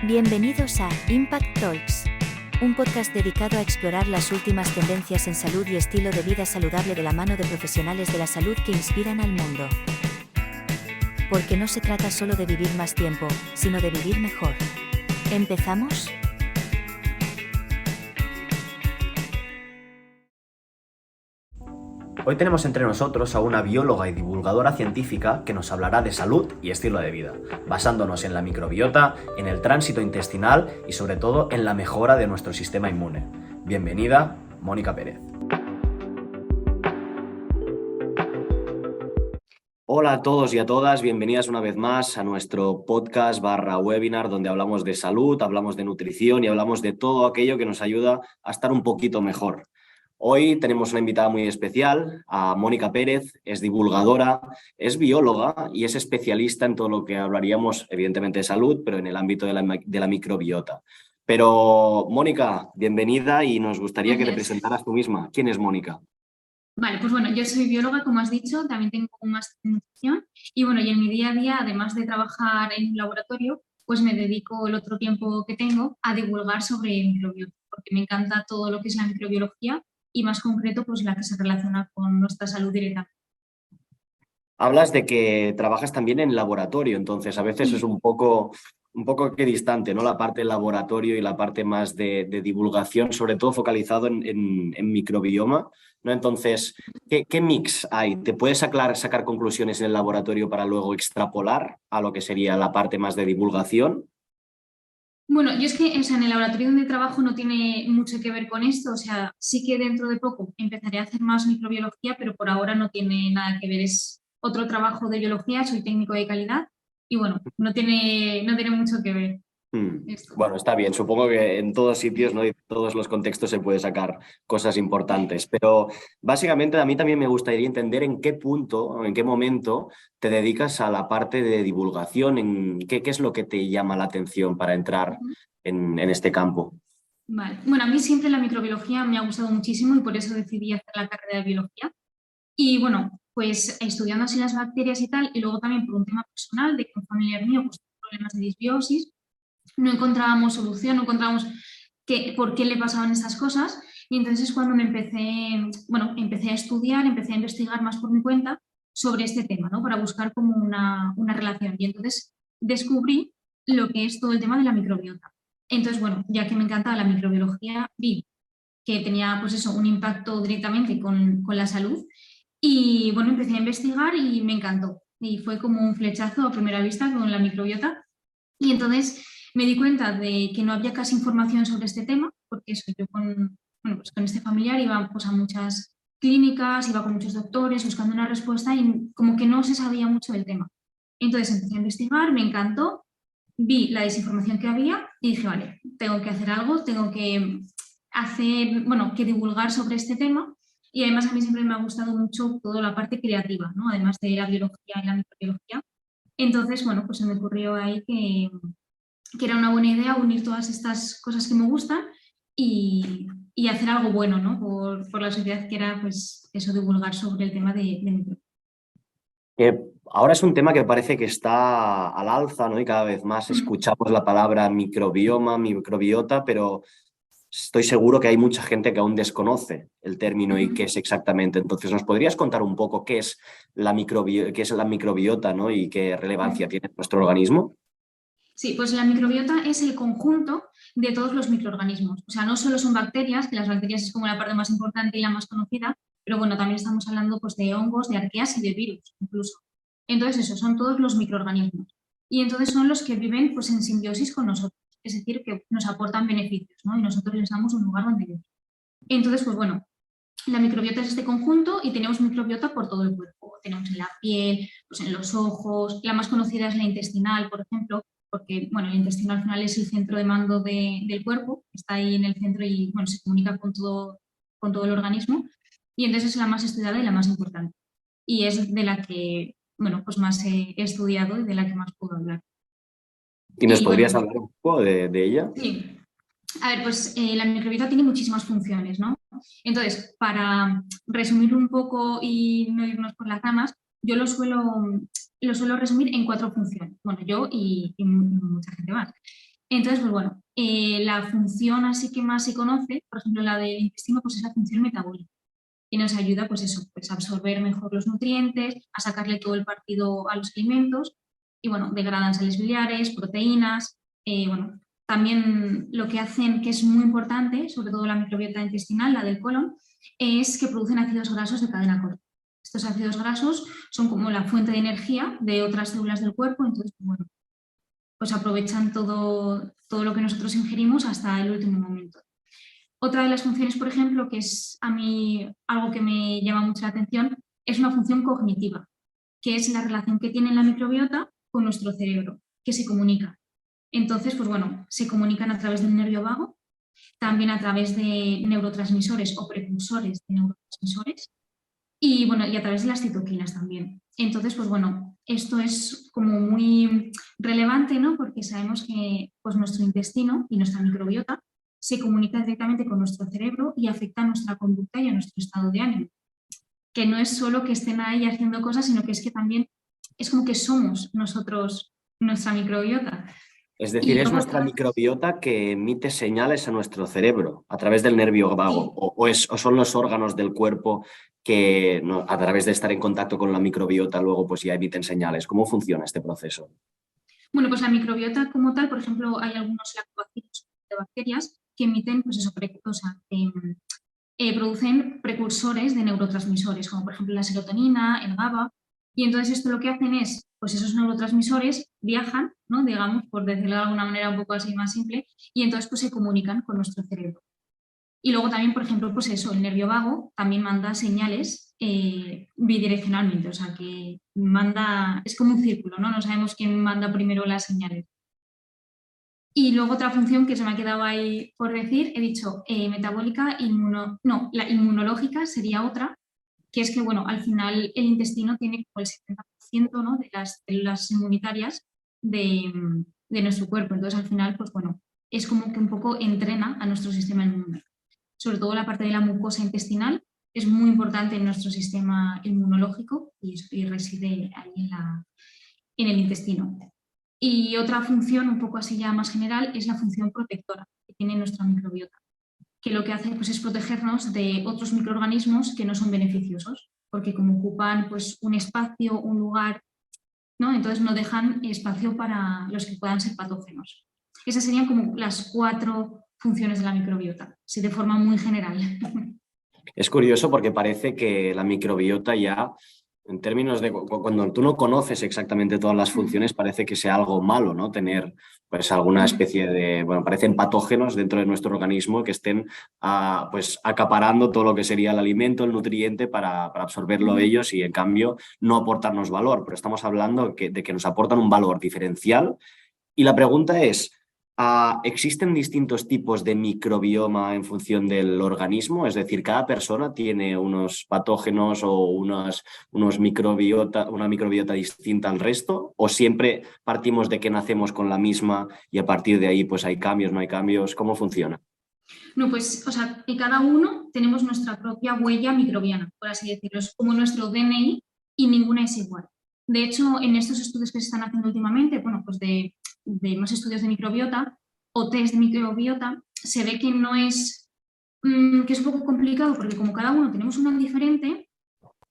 Bienvenidos a Impact Talks, un podcast dedicado a explorar las últimas tendencias en salud y estilo de vida saludable de la mano de profesionales de la salud que inspiran al mundo. Porque no se trata solo de vivir más tiempo, sino de vivir mejor. ¿Empezamos? Hoy tenemos entre nosotros a una bióloga y divulgadora científica que nos hablará de salud y estilo de vida, basándonos en la microbiota, en el tránsito intestinal y sobre todo en la mejora de nuestro sistema inmune. Bienvenida, Mónica Pérez. Hola a todos y a todas, bienvenidas una vez más a nuestro podcast / webinar donde hablamos de salud, hablamos de nutrición y hablamos de todo aquello que nos ayuda a estar un poquito mejor. Hoy tenemos una invitada muy especial, a Mónica Pérez, es divulgadora, es bióloga y es especialista en todo lo que hablaríamos, evidentemente, de salud, pero en el ámbito de la microbiota. Pero, Mónica, bienvenida y nos gustaría que te presentaras tú misma. ¿Quién es Mónica? Vale, pues bueno, yo soy bióloga, como has dicho, también tengo un máster en nutrición y bueno, y en mi día a día, además de trabajar en un laboratorio, pues me dedico el otro tiempo que tengo a divulgar sobre microbiota, porque me encanta todo lo que es la microbiología y más concreto, pues la que se relaciona con nuestra salud directamente. Hablas de que trabajas también en laboratorio, entonces a veces es un poco que distante, ¿no? La parte del laboratorio y la parte más de divulgación, sobre todo focalizado en microbioma, ¿no? Entonces, ¿qué mix hay? ¿Te puedes sacar conclusiones en el laboratorio para luego extrapolar a lo que sería la parte más de divulgación? Bueno, yo es que en el laboratorio donde trabajo no tiene mucho que ver con esto, o sea, sí que dentro de poco empezaré a hacer más microbiología, pero por ahora no tiene nada que ver, es otro trabajo de biología, soy técnico de calidad y bueno, no tiene mucho que ver esto. Bueno, está bien. Supongo que en todos sitios, ¿no? Y en todos los contextos se puede sacar cosas importantes. Pero básicamente a mí también me gustaría entender en qué punto o en qué momento te dedicas a la parte de divulgación, en qué es lo que te llama la atención para entrar en este campo. Vale. Bueno, a mí siempre la microbiología me ha gustado muchísimo y por eso decidí hacer la carrera de biología. Y bueno, pues estudiando así las bacterias y tal, y luego también por un tema personal de que un familiar mío pues, tuvo problemas de disbiosis, no encontrábamos solución, no encontrábamos por qué le pasaban esas cosas. Y entonces cuando empecé a estudiar, empecé a investigar más por mi cuenta sobre este tema, ¿no? Para buscar como una relación. Y entonces descubrí lo que es todo el tema de la microbiota. Entonces, bueno, ya que me encantaba la microbiología, vi que tenía pues eso, un impacto directamente con la salud. Y bueno, empecé a investigar y me encantó. Y fue como un flechazo a primera vista con la microbiota. Y entonces me di cuenta de que no había casi información sobre este tema, porque eso, yo con este familiar iba pues, a muchas clínicas, iba con muchos doctores buscando una respuesta y como que no se sabía mucho del tema. Entonces empecé a investigar, me encantó, vi la desinformación que había y dije, vale, tengo que hacer algo, tengo que que divulgar sobre este tema. Y además a mí siempre me ha gustado mucho toda la parte creativa, ¿no? Además de la biología y la microbiología. Entonces, bueno, pues se me ocurrió ahí que era una buena idea unir todas estas cosas que me gustan y hacer algo bueno, ¿no? Por la sociedad, que era pues eso, divulgar sobre el tema de microbiología. Que ahora es un tema que parece que está al alza, ¿no? Y cada vez más escuchamos la palabra microbioma, microbiota, pero estoy seguro que hay mucha gente que aún desconoce el término y qué es exactamente. Entonces, ¿nos podrías contar un poco qué es la microbiota, ¿no? Y qué relevancia tiene en nuestro organismo? Sí, pues la microbiota es el conjunto de todos los microorganismos. O sea, no solo son bacterias, que las bacterias es como la parte más importante y la más conocida, pero bueno, también estamos hablando pues, de hongos, de arqueas y de virus incluso. Entonces, eso, son todos los microorganismos. Y entonces son los que viven pues, en simbiosis con nosotros, es decir, que nos aportan beneficios, ¿no? Y nosotros les damos un lugar donde vivir. Entonces, pues bueno, la microbiota es este conjunto y tenemos microbiota por todo el cuerpo. Tenemos en la piel, pues en los ojos, la más conocida es la intestinal, por ejemplo, porque bueno, el intestino al final es el centro de mando del cuerpo, está ahí en el centro y bueno, se comunica con todo el organismo. Y entonces es la más estudiada y la más importante. Y es de la que bueno, pues más he estudiado y de la que más puedo hablar. ¿Y nos Y bueno, podrías hablar un poco de ella? sí. A ver, pues la microbiota tiene muchísimas funciones, ¿no? Entonces, para resumir un poco y no irnos por las ramas, yo lo suelo resumir en 4 funciones. Bueno, yo y mucha gente más. Entonces, pues bueno, la función así que más se conoce, por ejemplo, la del intestino, pues es la función metabólica, que nos ayuda, pues eso, pues a absorber mejor los nutrientes, a sacarle todo el partido a los alimentos, y bueno, degradan sales biliares, proteínas, bueno, también lo que hacen, que es muy importante, sobre todo la microbiota intestinal, la del colon, es que producen ácidos grasos de cadena corta. Estos ácidos grasos son como la fuente de energía de otras células del cuerpo, entonces, pues bueno, pues aprovechan todo lo que nosotros ingerimos hasta el último momento. Otra de las funciones, por ejemplo, que es a mí algo que me llama mucho la atención, es una función cognitiva, que es la relación que tiene la microbiota con nuestro cerebro, que se comunica. Entonces, pues bueno, se comunican a través del nervio vago, también a través de neurotransmisores o precursores de neurotransmisores, y bueno, y a través de las citoquinas también. Entonces, pues bueno, esto es como muy relevante, ¿no? Porque sabemos que pues, nuestro intestino y nuestra microbiota se comunica directamente con nuestro cerebro y afecta a nuestra conducta y a nuestro estado de ánimo. Que no es solo que estén ahí haciendo cosas, sino que es que también es como que somos nosotros nuestra microbiota. Es decir, Y es luego, nuestra microbiota que emite señales a nuestro cerebro a través del nervio vago, sí, o son los órganos del cuerpo que a través de estar en contacto con la microbiota luego pues ya emiten señales. ¿Cómo funciona este proceso? bueno, pues la microbiota como tal, por ejemplo, hay algunos lactobacillus de bacterias que emiten, pues eso, o sea, producen precursores de neurotransmisores, como por ejemplo la serotonina, el GABA, y entonces esto lo que hacen es, pues esos neurotransmisores viajan, ¿no? Digamos, por decirlo de alguna manera un poco así más simple, y entonces pues se comunican con nuestro cerebro. Y luego también, por ejemplo, pues eso, el nervio vago también manda señales bidireccionalmente, o sea que manda, es como un círculo, ¿no? No sabemos quién manda primero las señales. Y luego otra función que se me ha quedado ahí por decir, he dicho metabólica, no, la inmunológica sería otra, que es que, bueno, al final el intestino tiene como el 70%, ¿no? De las células inmunitarias de nuestro cuerpo. Entonces, al final, pues bueno, es como que un poco entrena a nuestro sistema inmune. Sobre todo la parte de la mucosa intestinal es muy importante en nuestro sistema inmunológico y reside ahí en el intestino. Y otra función, un poco así ya más general, es la función protectora que tiene nuestra microbiota, que lo que hace pues, es protegernos de otros microorganismos que no son beneficiosos, porque como ocupan pues, un espacio, un lugar, ¿no? Entonces no dejan espacio para los que puedan ser patógenos. Esas serían como las 4 funciones de la microbiota, sí, de forma muy general. Es curioso porque parece que la microbiota ya, en términos de cuando tú no conoces exactamente todas las funciones, parece que sea algo malo, ¿no? Tener pues alguna especie de, bueno, parecen patógenos dentro de nuestro organismo que estén pues acaparando todo lo que sería el alimento, el nutriente para absorberlo ellos y en cambio no aportarnos valor. Pero estamos hablando de que nos aportan un valor diferencial y la pregunta es, ¿existen distintos tipos de microbioma en función del organismo? Es decir, ¿cada persona tiene unos patógenos o una microbiota distinta al resto? ¿O siempre partimos de que nacemos con la misma y a partir de ahí pues hay cambios, no hay cambios? ¿Cómo funciona? No, pues, o sea, que cada uno tenemos nuestra propia huella microbiana, por así decirlo, es como nuestro DNI y ninguna es igual. De hecho, en estos estudios que se están haciendo últimamente, bueno, pues de más estudios de microbiota o test de microbiota, se ve que no es, que es un poco complicado porque como cada uno tenemos una diferente,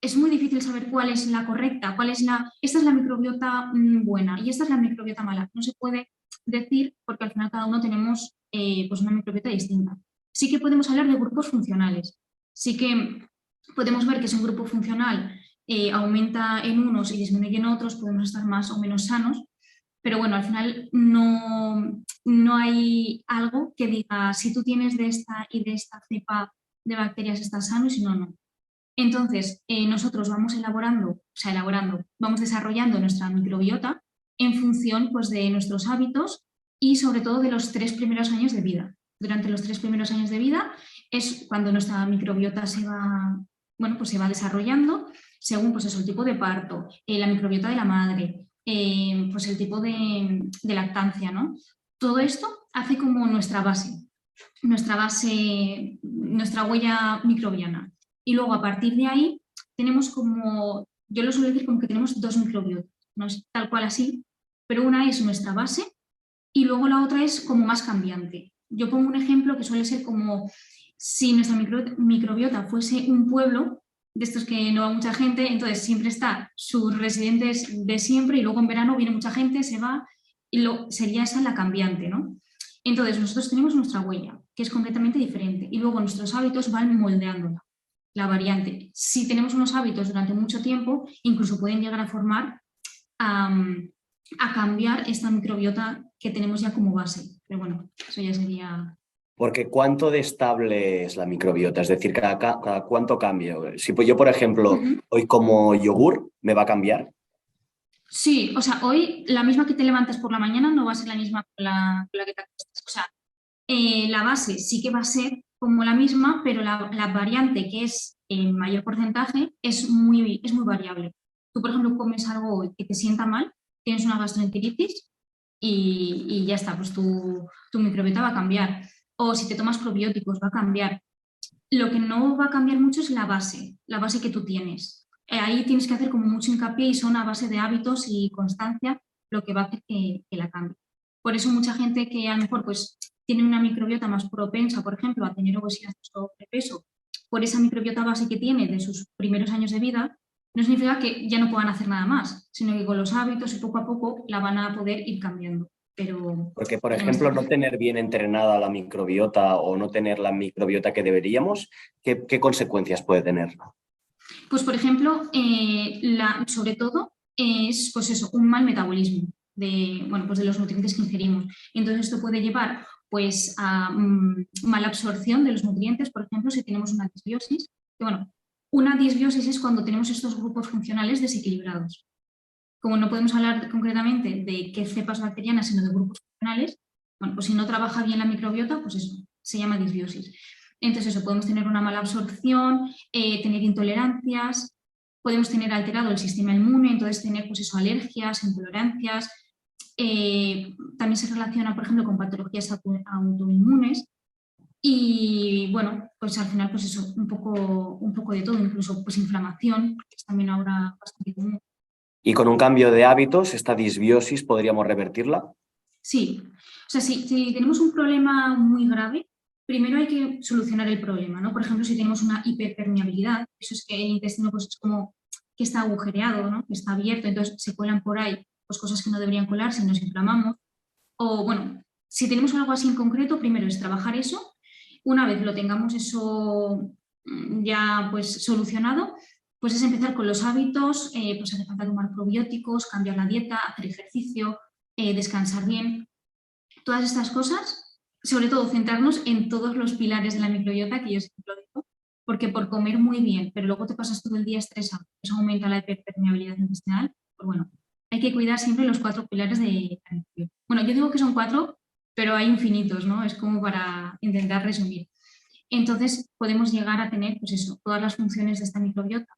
es muy difícil saber cuál es la correcta, esta es la microbiota buena y esta es la microbiota mala. No se puede decir porque al final cada uno tenemos pues una microbiota distinta. Sí que podemos hablar de grupos funcionales. Sí que podemos ver que si un grupo funcional aumenta en unos y disminuye en otros, podemos estar más o menos sanos, pero bueno, al final no hay algo que diga si tú tienes de esta y de esta cepa de bacterias estás sano y si no, no. Entonces, nosotros vamos vamos desarrollando nuestra microbiota en función pues, de nuestros hábitos y sobre todo de los 3 primeros años de vida. Durante los 3 primeros años de vida es cuando nuestra microbiota pues se va desarrollando según pues eso, el tipo de parto, la microbiota de la madre, pues el tipo de lactancia, ¿no? Todo esto hace como nuestra huella microbiana. Y luego a partir de ahí tenemos como, yo lo suelo decir como que tenemos 2 microbiotas, no es tal cual así, pero una es nuestra base y luego la otra es como más cambiante. Yo pongo un ejemplo que suele ser como si nuestra microbiota fuese un pueblo, de estos que no va mucha gente, entonces siempre está sus residentes de siempre y luego en verano viene mucha gente, se va, y sería esa la cambiante, ¿no? Entonces nosotros tenemos nuestra huella, que es completamente diferente, y luego nuestros hábitos van moldeándola, la variante. Si tenemos unos hábitos durante mucho tiempo, incluso pueden llegar a formar, a cambiar esta microbiota que tenemos ya como base. Pero bueno, eso ya sería... Porque ¿cuánto de estable es la microbiota? Es decir, cada cuánto cambio. Si pues yo, por ejemplo, hoy como yogur, ¿me va a cambiar? Sí, o sea, hoy la misma que te levantas por la mañana no va a ser la misma con la que te acuestas. O sea, la base sí que va a ser como la misma, pero la variante, que es en mayor porcentaje, es muy variable. Tú, por ejemplo, comes algo hoy que te sienta mal, tienes una gastroenteritis y ya está, pues tu microbiota va a cambiar. O si te tomas probióticos, va a cambiar. Lo que no va a cambiar mucho es la base que tú tienes. Ahí tienes que hacer como mucho hincapié y son a base de hábitos y constancia lo que va a hacer que la cambie. Por eso mucha gente que a lo mejor pues, tiene una microbiota más propensa, por ejemplo, a tener obesidad o sobrepeso, por esa microbiota base que tiene de sus primeros años de vida, no significa que ya no puedan hacer nada más, sino que con los hábitos y poco a poco la van a poder ir cambiando. Porque, por ejemplo, no tener bien entrenada la microbiota o no tener la microbiota que deberíamos, ¿qué consecuencias puede tener? Pues, por ejemplo, sobre todo es pues eso, un mal metabolismo pues de los nutrientes que ingerimos. Entonces esto puede llevar pues, a mala absorción de los nutrientes, por ejemplo, si tenemos una disbiosis. Que, bueno, una disbiosis es cuando tenemos estos grupos funcionales desequilibrados. Como no podemos hablar concretamente de qué cepas bacterianas, sino de grupos funcionales, bueno, pues si no trabaja bien la microbiota, pues eso, se llama disbiosis. Entonces eso, podemos tener una mala absorción, tener intolerancias, podemos tener alterado el sistema inmune, entonces tener pues eso, alergias, intolerancias. También se relaciona, por ejemplo, con patologías autoinmunes. Y bueno, pues al final, pues eso, un poco de todo, incluso pues inflamación, que es también ahora bastante común. ¿Y con un cambio de hábitos, esta disbiosis podríamos revertirla? Sí, o sea, si tenemos un problema muy grave, primero hay que solucionar el problema, ¿no? Por ejemplo, si tenemos una hiperpermeabilidad, eso es que el intestino pues, es como que está agujereado, ¿no? Que está abierto, entonces se cuelan por ahí pues, cosas que no deberían colarse y nos inflamamos. O bueno, si tenemos algo así en concreto, primero es trabajar eso. Una vez lo tengamos eso ya pues solucionado, pues es empezar con los hábitos, pues hace falta tomar probióticos, cambiar la dieta, hacer ejercicio, descansar bien, todas estas cosas, sobre todo centrarnos en todos los pilares de la microbiota que yo siempre lo digo, porque por comer muy bien, pero luego te pasas todo el día estresado, eso aumenta la hiperpermeabilidad intestinal, pues bueno, hay que cuidar siempre los 4 pilares de la microbiota. Bueno, yo digo que son 4, pero hay infinitos, ¿no? Es como para intentar resumir. Entonces podemos llegar a tener, pues eso, todas las funciones de esta microbiota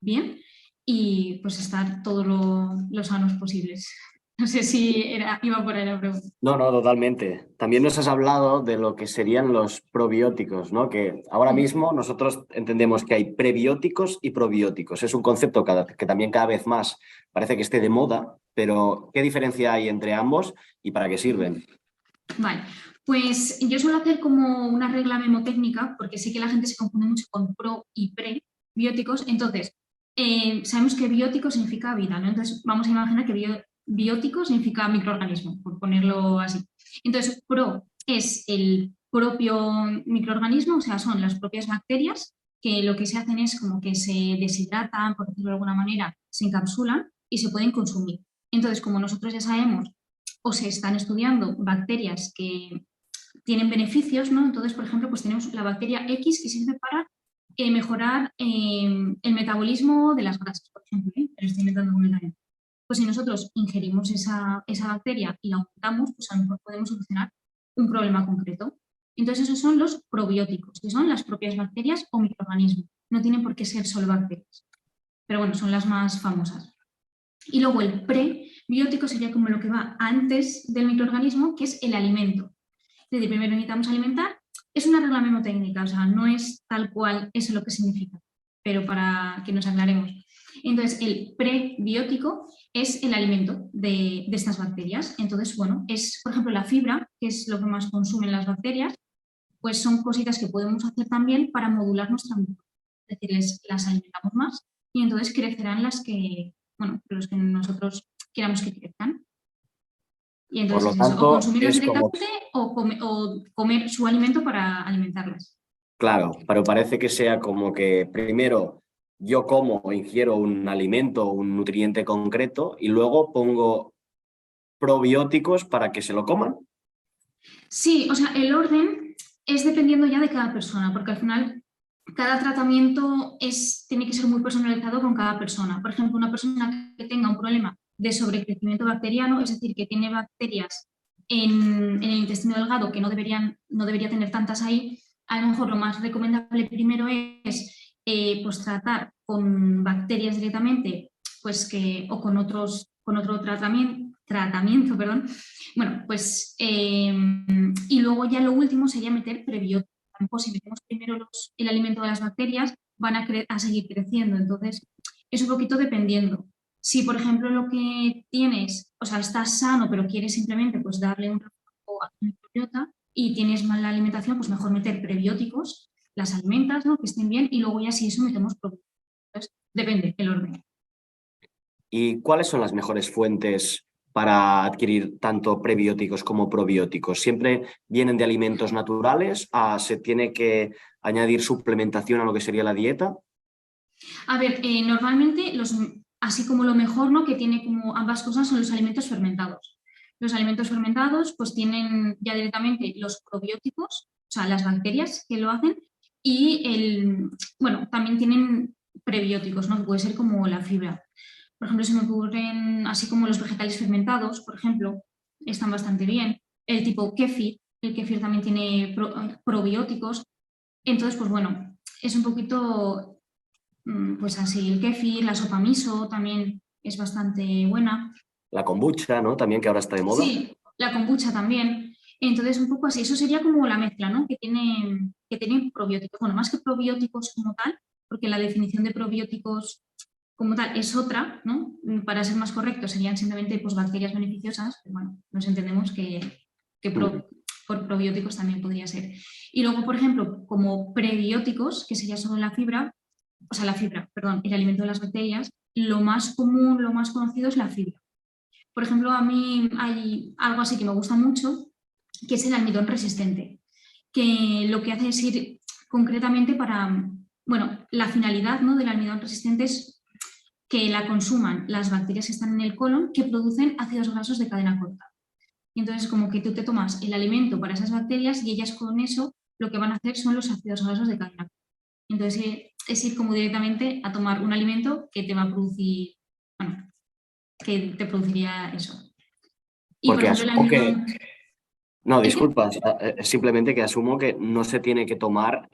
bien y pues estar todos los sanos posibles. No sé si iba por ahí la pregunta. No, totalmente. También nos has hablado de lo que serían los probióticos, ¿no? Que ahora mismo nosotros entendemos que hay prebióticos y probióticos. Es un concepto que también cada vez más parece que esté de moda, pero ¿qué diferencia hay entre ambos y para qué sirven? Vale, pues yo suelo hacer como una regla memotécnica, porque sé que la gente se confunde mucho con pro y prebióticos. Entonces, sabemos que biótico significa vida, ¿no? Entonces, vamos a imaginar que biótico significa microorganismo, por ponerlo así. Entonces, pro es el propio microorganismo, o sea, son las propias bacterias que lo que se hacen es como que se deshidratan, por decirlo de alguna manera, se encapsulan y se pueden consumir. Entonces, como nosotros ya sabemos o se están estudiando bacterias que tienen beneficios, ¿no? Entonces, por ejemplo, pues tenemos la bacteria X que sirve para mejorar el metabolismo de las grasas, por ejemplo, ¿eh? Pero estoy inventando completamente. Pues si nosotros ingerimos esa bacteria y la aumentamos, pues a lo mejor podemos solucionar un problema concreto. Entonces esos son los probióticos, que son las propias bacterias o microorganismos. No tienen por qué ser solo bacterias, pero bueno, son las más famosas. Y luego el prebiótico sería como lo que va antes del microorganismo, que es el alimento. Es decir, primero necesitamos alimentar. Es una regla memotécnica, o sea, no es tal cual eso lo que significa, pero para que nos aclaremos. Entonces, el prebiótico es el alimento de estas bacterias. Entonces, bueno, es, por ejemplo, la fibra, que es lo que más consumen las bacterias, pues son cositas que podemos hacer también para modular nuestra microbiota. Es decir, las alimentamos más y entonces crecerán las que, bueno, los que nosotros queramos que crezcan. Y Por lo entonces es eso, o tanto, consumirlas es como, directamente o comer su alimento para alimentarlas. claro, pero parece que sea como que primero yo como o ingiero un alimento, un nutriente concreto y luego pongo probióticos para que se lo coman. Sí, o sea, el orden es dependiendo ya de cada persona, porque al final cada tratamiento tiene que ser muy personalizado con cada persona. Por ejemplo, una persona que tenga un problema de sobrecrecimiento bacteriano, es decir, que tiene bacterias en el intestino delgado que no debería tener tantas ahí, a lo mejor lo más recomendable primero es pues tratar con bacterias directamente, pues o con otro tratamiento, perdón. Bueno, pues y luego ya lo último sería meter prebióticos. A lo mejor si metemos primero el alimento de las bacterias, van a seguir creciendo. Entonces, es un poquito dependiendo. Si, por ejemplo, lo que tienes, o sea, estás sano, pero quieres simplemente pues, darle un refuerzo a tu microbiota y tienes mala alimentación, pues mejor meter prebióticos, las alimentas, ¿no? Que estén bien, y luego ya si eso metemos probióticos. Entonces, depende el orden. ¿Y cuáles son las mejores fuentes para adquirir tanto prebióticos como probióticos? ¿Siempre vienen de alimentos naturales? ¿Se tiene que añadir suplementación a lo que sería la dieta? A ver, normalmente, así como lo mejor, ¿no? Que tiene como ambas cosas son los alimentos fermentados. Los alimentos fermentados pues tienen ya directamente los probióticos, o sea, las bacterias que lo hacen, y bueno, también tienen prebióticos, ¿no? Que puede ser como la fibra. Por ejemplo, se me ocurren, así como los vegetales fermentados, por ejemplo, están bastante bien. El tipo kéfir, el kéfir también tiene probióticos. Entonces, pues bueno, es un poquito pues así, el kéfir, la sopa miso también es bastante buena. La kombucha, ¿no? También que ahora está de moda. Sí, la kombucha también. Entonces, un poco así, eso sería como la mezcla, ¿no? Que tiene probióticos. Bueno, más que probióticos como tal, porque la definición de probióticos como tal es otra, ¿no? Para ser más correcto, serían simplemente pues, bacterias beneficiosas, pero bueno, nos entendemos que Mm. por probióticos también podría ser. Y luego, por ejemplo, como prebióticos, que sería solo la fibra, o sea, la fibra, perdón, el alimento de las bacterias, lo más común, lo más conocido es la fibra. Por ejemplo, a mí hay algo así que me gusta mucho, que es el almidón resistente, que lo que hace es ir concretamente bueno, la finalidad, ¿no? Del almidón resistente es que la consuman las bacterias que están en el colon que producen ácidos grasos de cadena corta. Y entonces como que tú te tomas el alimento para esas bacterias y ellas con eso lo que van a hacer son los ácidos grasos de cadena corta. Entonces es ir como directamente a tomar un alimento que te va a producir, bueno, que te produciría eso. Y por Porque ejemplo el asumo que, almidón... no, ¿El qué? disculpas, simplemente que asumo que no se tiene que tomar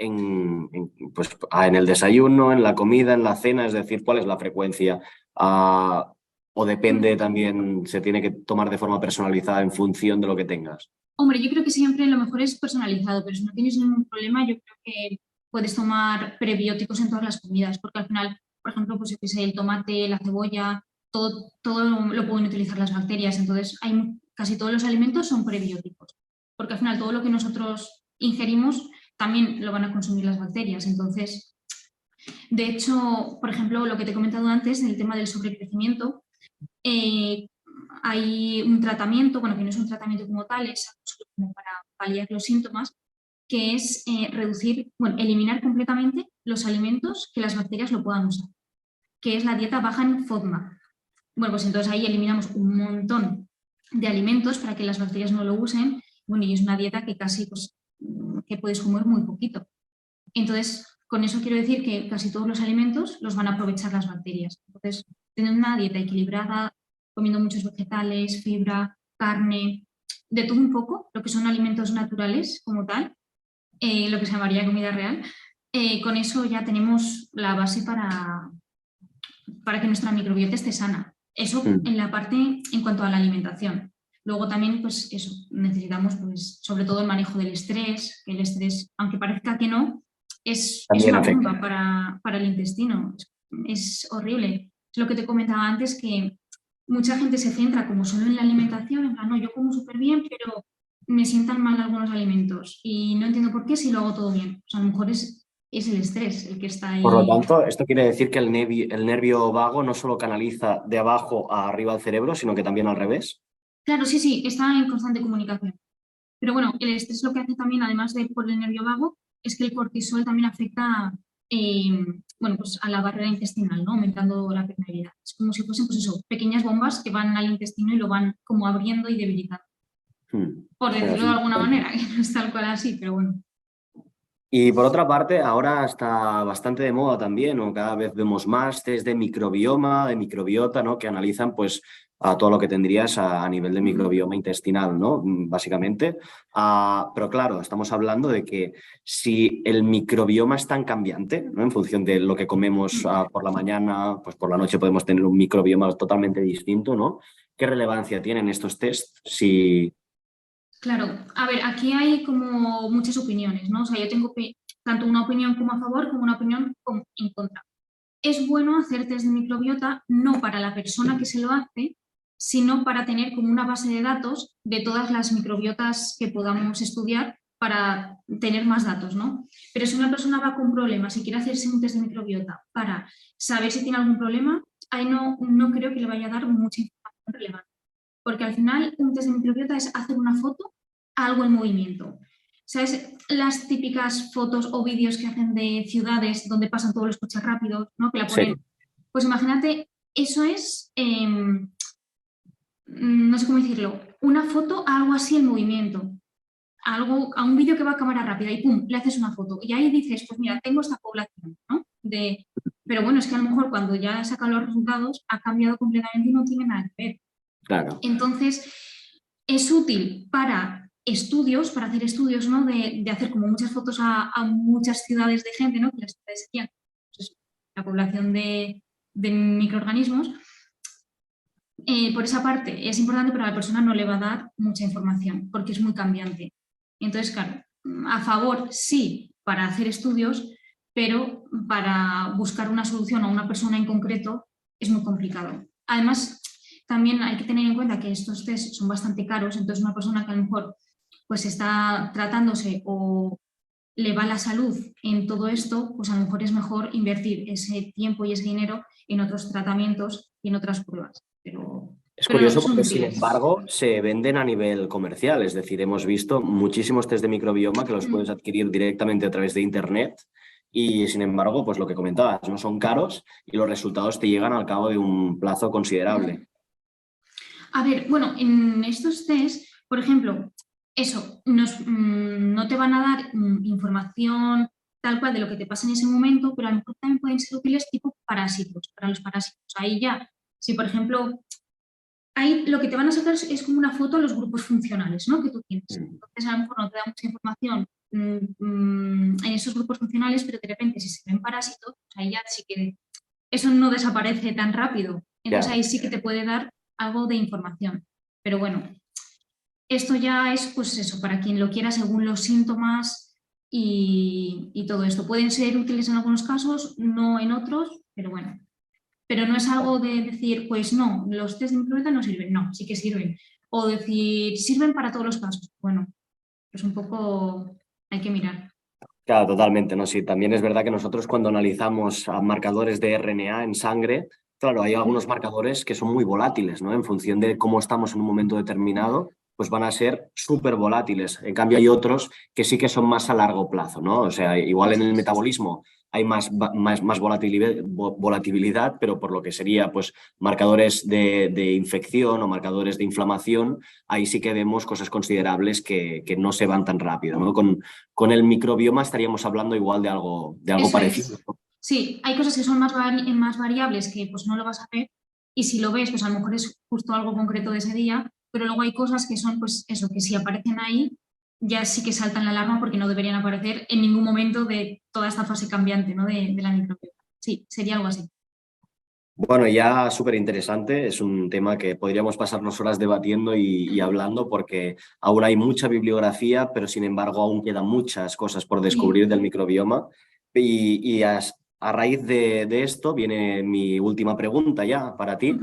pues, en el desayuno, en la comida, en la cena, es decir, ¿cuál es la frecuencia? O depende también, se tiene que tomar de forma personalizada en función de lo que tengas. Hombre, yo creo que siempre lo mejor es personalizado, pero si no tienes ningún problema, yo creo que puedes tomar prebióticos en todas las comidas, porque al final, por ejemplo, pues yo qué sé, el tomate, la cebolla, todo lo pueden utilizar las bacterias, entonces casi todos los alimentos son prebióticos, porque al final todo lo que nosotros ingerimos también lo van a consumir las bacterias, entonces, de hecho, por ejemplo, lo que te he comentado antes, el tema del sobrecrecimiento, eh, hay un tratamiento, bueno, que no es un tratamiento como tal, es como para paliar los síntomas, que es reducir, bueno, eliminar completamente los alimentos que las bacterias lo puedan usar, que es la dieta baja en FODMAP. Bueno, pues entonces ahí eliminamos un montón de alimentos para que las bacterias no lo usen. Bueno, y es una dieta que casi, pues, que puedes comer muy poquito. Entonces, con eso quiero decir que casi todos los alimentos los van a aprovechar las bacterias. Entonces, tener una dieta equilibrada, comiendo muchos vegetales, fibra, carne, de todo un poco, lo que son alimentos naturales como tal, lo que se llamaría comida real, con eso ya tenemos la base para que nuestra microbiota esté sana. Eso Mm. en la parte en cuanto a la alimentación. Luego también, pues eso, necesitamos pues sobre todo el manejo del estrés, que el estrés, aunque parezca que no, es También una afecta. bomba para el intestino. Es horrible. lo que te comentaba antes, que mucha gente se centra como solo en la alimentación, en plan, no, yo como súper bien, pero me sientan mal algunos alimentos y no entiendo por qué si lo hago todo bien. O sea, a lo mejor es el estrés el que está Por lo ahí. tanto, esto quiere decir que el nervio vago no solo canaliza de abajo a arriba al cerebro, sino que también al revés. Claro, sí, sí, está en constante comunicación. Pero bueno, el estrés lo que hace también, además de por el nervio vago, es que el cortisol también afecta bueno, pues a la barrera intestinal, ¿no? Aumentando la permeabilidad. Es como si fuesen, pues eso, pequeñas bombas que van al intestino y lo van como abriendo y debilitando. Por Bueno, es decirlo de alguna interesante. manera, que no es tal cual así, pero bueno. Y por otra parte, ahora está bastante de moda también, o cada vez vemos más test de microbioma, de microbiota, ¿no? Que analizan pues a todo lo que tendrías a nivel de microbioma intestinal, ¿no? Básicamente. Pero claro, estamos hablando de que si el microbioma es tan cambiante, ¿no? En función de lo que comemos por la mañana, pues por la noche podemos tener un microbioma totalmente distinto, ¿no? ¿Qué relevancia tienen estos test? Si... Claro, a ver, aquí hay como muchas opiniones, ¿no? O sea, yo tengo tanto una opinión como a favor como una opinión en contra. Es bueno hacer test de microbiota no para la persona que se lo hace, sino para tener como una base de datos de todas las microbiotas que podamos estudiar para tener más datos, ¿no? Pero si una persona va con problemas y quiere hacerse un test de microbiota para saber si tiene algún problema, ahí no creo que le vaya a dar mucha información relevante. Porque al final un test de microbiota es hacer una foto a algo en movimiento. ¿Sabes? Las típicas fotos o vídeos que hacen de ciudades donde pasan todos los coches rápidos, ¿no? Que la Sí, ponen. Pues imagínate, eso es, no sé cómo decirlo, una foto a algo así en movimiento. A un vídeo que va a cámara rápida y pum, le haces una foto. Y ahí dices, pues mira, tengo esta población, ¿no? Pero bueno, es que a lo mejor cuando ya sacan los resultados ha cambiado completamente y no tiene nada que ver. claro. Entonces, es útil para estudios, para hacer estudios, ¿no? De hacer como muchas fotos a muchas ciudades de gente, ¿no? Que las ciudades serían pues, la población de microorganismos. Por esa parte es importante, pero a la persona no le va a dar mucha información porque es muy cambiante. Entonces, claro, a favor sí para hacer estudios, pero para buscar una solución a una persona en concreto es muy complicado. Además, también hay que tener en cuenta que estos test son bastante caros, entonces una persona que a lo mejor pues está tratándose o le va la salud en todo esto, pues a lo mejor es mejor invertir ese tiempo y ese dinero en otros tratamientos y en otras pruebas. Es Pero curioso son porque, sin útiles. embargo, se venden a nivel comercial. Es decir, hemos visto muchísimos test de microbioma que los puedes adquirir directamente a través de Internet y, sin embargo, pues lo que comentabas, no son caros y los resultados te llegan al cabo de un plazo considerable. A ver, bueno, en estos test, por ejemplo, eso, no te van a dar información tal cual de lo que te pasa en ese momento, pero a lo mejor también pueden ser útiles tipo parásitos, para los parásitos. Ahí ya, si por ejemplo ahí lo que te van a sacar es como una foto de los grupos funcionales, ¿no? Que tú tienes. Entonces, a lo mejor no te da mucha información en esos grupos funcionales, pero de repente si se ven parásitos, pues ahí ya sí que eso no desaparece tan rápido. Entonces Ya. ahí sí que te puede dar algo de información. Pero bueno, esto ya es pues eso, para quien lo quiera según los síntomas y todo esto. Pueden ser útiles en algunos casos, no en otros, pero bueno. Pero no es algo de decir, pues no, los test de microbiota no sirven. No, sí que sirven. O decir, sirven para todos los casos. Bueno, pues un poco hay que mirar. Claro, totalmente, ¿no? Sí, también es verdad que nosotros cuando analizamos marcadores de RNA en sangre, claro, hay algunos marcadores que son muy volátiles, ¿no? En función de cómo estamos en un momento determinado, pues van a ser súper volátiles. En cambio, hay otros que sí que son más a largo plazo, ¿no? O sea, igual en el metabolismo hay más volatilidad, pero por lo que sería, pues, marcadores de infección o marcadores de inflamación, ahí sí que vemos cosas considerables que no se van tan rápido, ¿no? Con el microbioma estaríamos hablando igual de algo Eso parecido. es. Sí, hay cosas que son más variables que pues no lo vas a ver y si lo ves, pues a lo mejor es justo algo concreto de ese día, pero luego hay cosas que son pues eso, que si aparecen ahí ya sí que saltan la alarma porque no deberían aparecer en ningún momento de toda esta fase cambiante, ¿no? de la microbiota. Sí, sería algo así. Bueno, ya súper interesante, es un tema que podríamos pasarnos horas debatiendo y hablando porque aún hay mucha bibliografía, pero sin embargo aún quedan muchas cosas por descubrir Sí. del microbioma y a raíz de esto viene mi última pregunta ya para ti.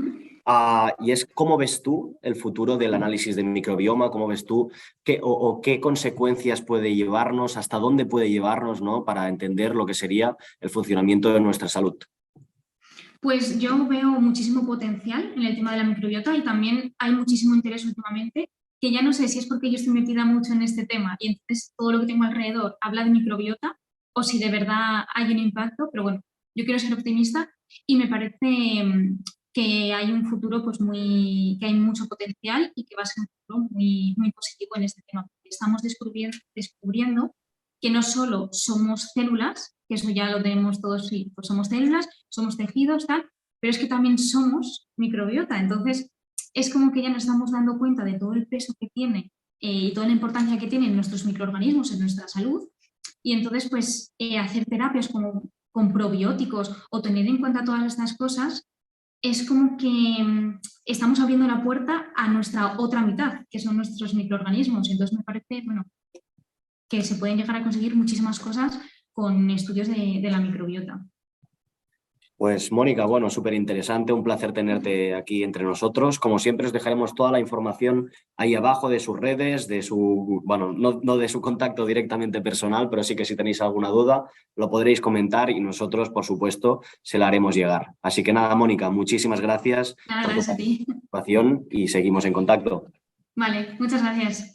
Y es, ¿cómo ves tú el futuro del análisis del microbioma? ¿Cómo ves tú qué consecuencias puede llevarnos, hasta dónde puede llevarnos, ¿no? Para entender lo que sería el funcionamiento de nuestra salud? Pues yo veo muchísimo potencial en el tema de la microbiota y también hay muchísimo interés últimamente, que ya no sé si es porque yo estoy metida mucho en este tema y entonces todo lo que tengo alrededor habla de microbiota o si de verdad hay un impacto, pero bueno, yo quiero ser optimista y me parece que hay un futuro pues que hay mucho potencial y que va a ser un futuro muy, muy positivo en este tema, porque estamos descubriendo que no solo somos células, que eso ya lo tenemos todos, sí, pues somos células, somos tejidos, tal, pero es que también somos microbiota. Entonces, es como que ya nos estamos dando cuenta de todo el peso que tiene y toda la importancia que tienen nuestros microorganismos en nuestra salud. Y entonces, pues, hacer terapias como con probióticos o tener en cuenta todas estas cosas es como que estamos abriendo la puerta a nuestra otra mitad, que son nuestros microorganismos. Entonces, me parece, bueno, que se pueden llegar a conseguir muchísimas cosas con estudios de la microbiota. Pues Mónica, bueno, súper interesante, un placer tenerte aquí entre nosotros. Como siempre, os dejaremos toda la información ahí abajo de sus redes, de su, bueno, no de su contacto directamente personal, pero sí que si tenéis alguna duda lo podréis comentar y nosotros, por supuesto, se la haremos llegar. Así que nada, Mónica, muchísimas gracias Nada, por tu gracias a ti. participación y seguimos en contacto. Vale, muchas gracias.